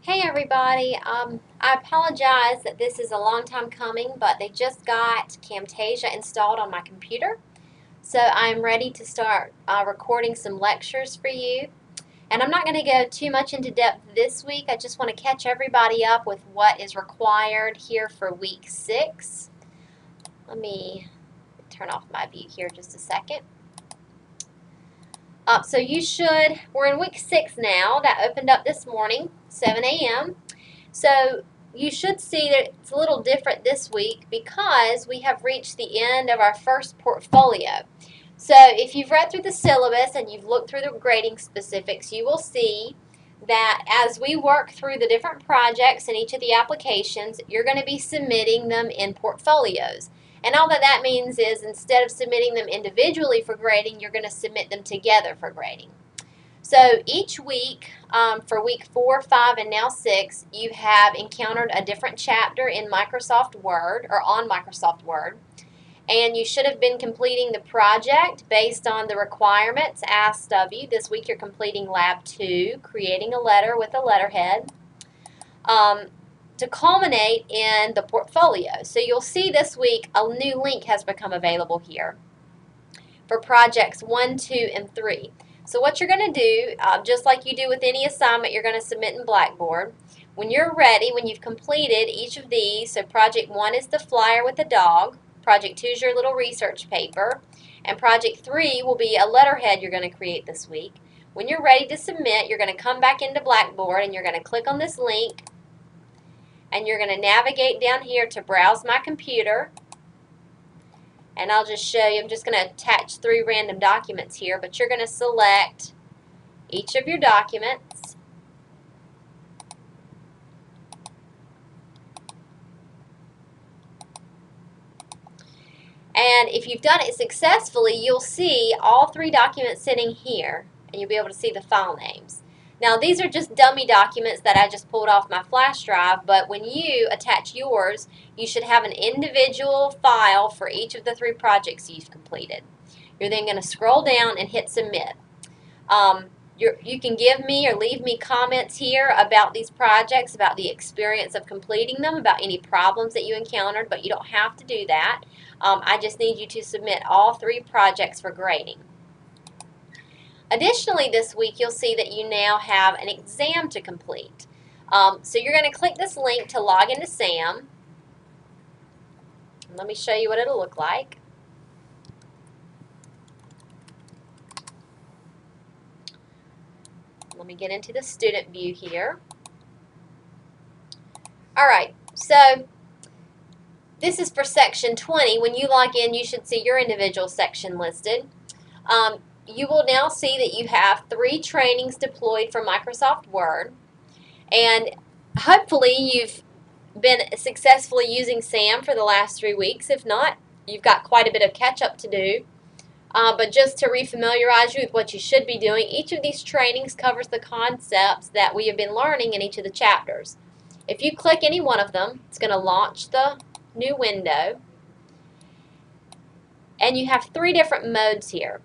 Hey everybody, I apologize that this is a long time coming, but they just got Camtasia installed on my computer. So I'm ready to start recording some lectures for you. And I'm not going to go too much into depth this week. I just want to catch everybody up with what is required here for week 6. Let me turn off my view here just a second. We're in week 6 now. That opened up this morning, 7 a.m. So you should see that it's a little different this week because we have reached the end of our first portfolio. So if you've read through the syllabus and you've looked through the grading specifics, you will see that as we work through the different projects in each of the applications, you're going to be submitting them in portfolios. And all that means is instead of submitting them individually for grading, you're going to submit them together for grading. So each week, for week 4, 5, and now 6, you have encountered a different chapter in Microsoft Word or on Microsoft Word. And you should have been completing the project based on the requirements asked of you. This week you're completing Lab 2, creating a letter with a letterhead, to culminate in the portfolio. So you'll see this week a new link has become available here for projects 1, 2, and 3. So what you're going to do, just like you do with any assignment you're going to submit in Blackboard, when you're ready, when you've completed each of these, so project 1 is the flyer with the dog, project 2 is your little research paper, and project 3 will be a letterhead you're going to create this week. When you're ready to submit, you're going to come back into Blackboard and you're going to click on this link and you're going to navigate down here to browse my computer. And I'll just show you, I'm just going to attach 3 random documents here, but you're going to select each of your documents. And if you've done it successfully, you'll see all 3 documents sitting here, and you'll be able to see the file names. Now, these are just dummy documents that I just pulled off my flash drive, but when you attach yours, you should have an individual file for each of the 3 projects you've completed. You're then going to scroll down and hit Submit. You can give me or leave me comments here about these projects, about the experience of completing them, about any problems that you encountered, but you don't have to do that. I just need you to submit all 3 projects for grading. Additionally, this week you'll see that you now have an exam to complete. So you're going to click this link to log into SAM. Let me show you what it'll look like. Let me get into the student view here. Alright, so this is for section 20. When you log in, you should see your individual section listed. You will now see that you have 3 trainings deployed for Microsoft Word, and hopefully you've been successfully using SAM for the last 3 weeks. If not, you've got quite a bit of catch-up to do. But just to refamiliarize you with what you should be doing, each of these trainings covers the concepts that we have been learning in each of the chapters. If you click any one of them, it's going to launch the new window, and you have 3 different modes here.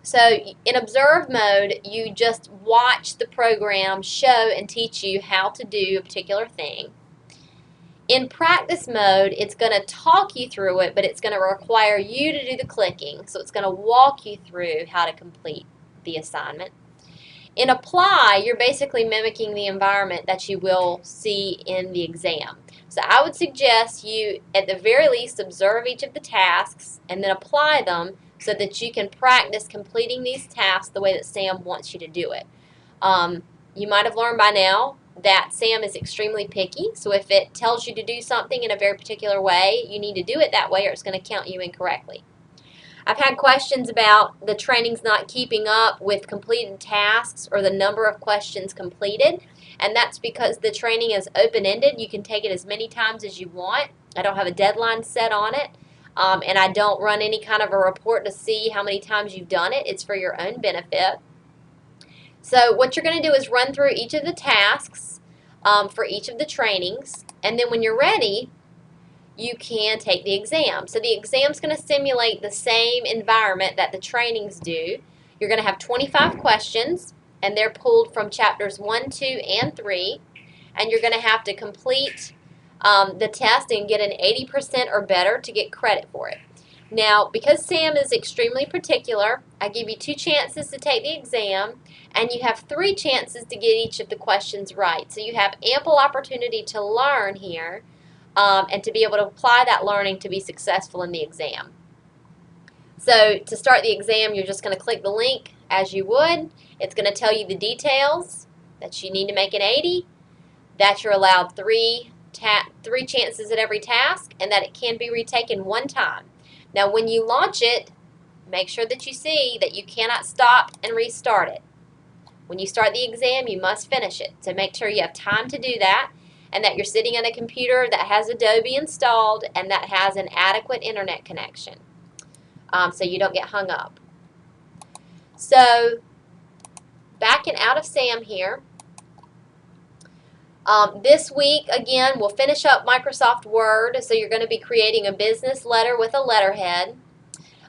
So in observe mode, you just watch the program show and teach you how to do a particular thing. In practice mode, it's going to talk you through it, but it's going to require you to do the clicking. So it's going to walk you through how to complete the assignment. In apply, you're basically mimicking the environment that you will see in the exam. So I would suggest you, at the very least, observe each of the tasks and then apply them so that you can practice completing these tasks the way that SAM wants you to do it. You might have learned by now that SAM is extremely picky, so if it tells you to do something in a very particular way, you need to do it that way or it's going to count you incorrectly. I've had questions about the trainings not keeping up with completed tasks or the number of questions completed, and that's because the training is open-ended. You can take it as many times as you want. I don't have a deadline set on it. And I don't run any kind of a report to see how many times you've done it. It's for your own benefit. So what you're going to do is run through each of the tasks for each of the trainings, and then when you're ready, you can take the exam. So the exam's going to simulate the same environment that the trainings do. You're going to have 25 questions, and they're pulled from chapters 1, 2, and 3. and you're going to have to complete the test and get an 80% or better to get credit for it. Now, because Sam is extremely particular, I give you 2 chances to take the exam, and you have 3 chances to get each of the questions right. So you have ample opportunity to learn here and to be able to apply that learning to be successful in the exam. So to start the exam, you're just going to click the link as you would. It's going to tell you the details, that you need to make an 80, that you're allowed 3 chances at every task, and that it can be retaken 1 time. Now, when you launch it, make sure that you see that you cannot stop and restart it. When you start the exam, you must finish it. So make sure you have time to do that, and that you're sitting at a computer that has Adobe installed and that has an adequate internet connection, so you don't get hung up. So backing out of Sam here. This week, again, we'll finish up Microsoft Word, so you're going to be creating a business letter with a letterhead.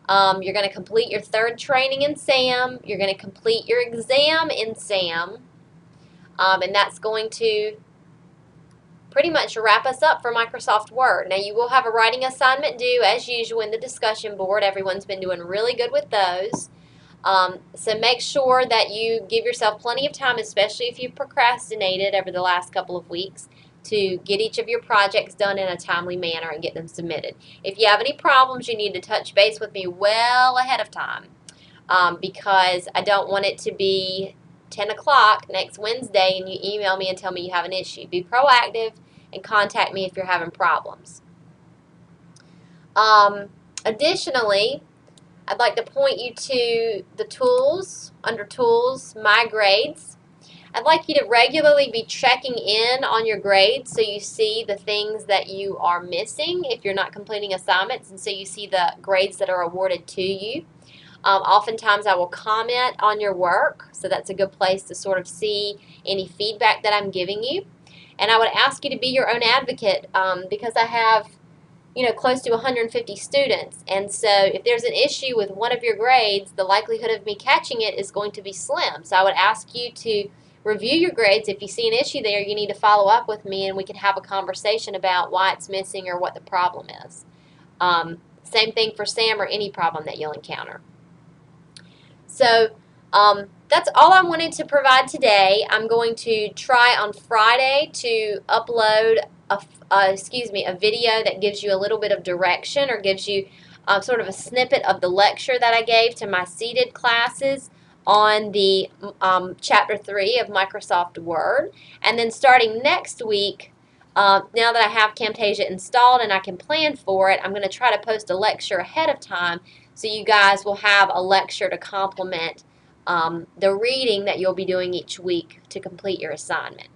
You're going to complete your 3rd training in SAM. You're going to complete your exam in SAM, and that's going to pretty much wrap us up for Microsoft Word. Now, you will have a writing assignment due, as usual, in the discussion board. Everyone's been doing really good with those. So make sure that you give yourself plenty of time, especially if you've procrastinated over the last couple of weeks, to get each of your projects done in a timely manner and get them submitted. If you have any problems, you need to touch base with me well ahead of time, because I don't want it to be 10 o'clock next Wednesday and you email me and tell me you have an issue. Be proactive and contact me if you're having problems. Additionally, I'd like to point you to the tools, under Tools, My Grades. I'd like you to regularly be checking in on your grades so you see the things that you are missing if you're not completing assignments, and so you see the grades that are awarded to you. Oftentimes I will comment on your work, so that's a good place to sort of see any feedback that I'm giving you. And I would ask you to be your own advocate, because I have close to 150 students, and so if there's an issue with one of your grades, the likelihood of me catching it is going to be slim. So I would ask you to review your grades. If you see an issue there, you need to follow up with me and we can have a conversation about why it's missing or what the problem is. Same thing for SAM or any problem that you'll encounter. So that's all I wanted to provide today. I'm going to try on Friday to upload a video that gives you a little bit of direction, or gives you sort of a snippet of the lecture that I gave to my seated classes on the Chapter 3 of Microsoft Word. And then starting next week, now that I have Camtasia installed and I can plan for it, I'm going to try to post a lecture ahead of time so you guys will have a lecture to complement the reading that you'll be doing each week to complete your assignment.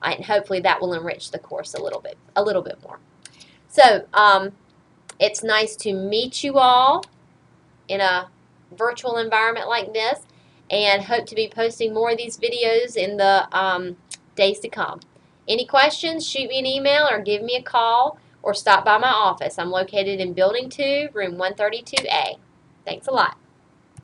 And hopefully that will enrich the course a little bit more. So it's nice to meet you all in a virtual environment like this, and hope to be posting more of these videos in the days to come. Any questions, shoot me an email or give me a call, or stop by my office. I'm located in Building 2, room 132A. Thanks a lot.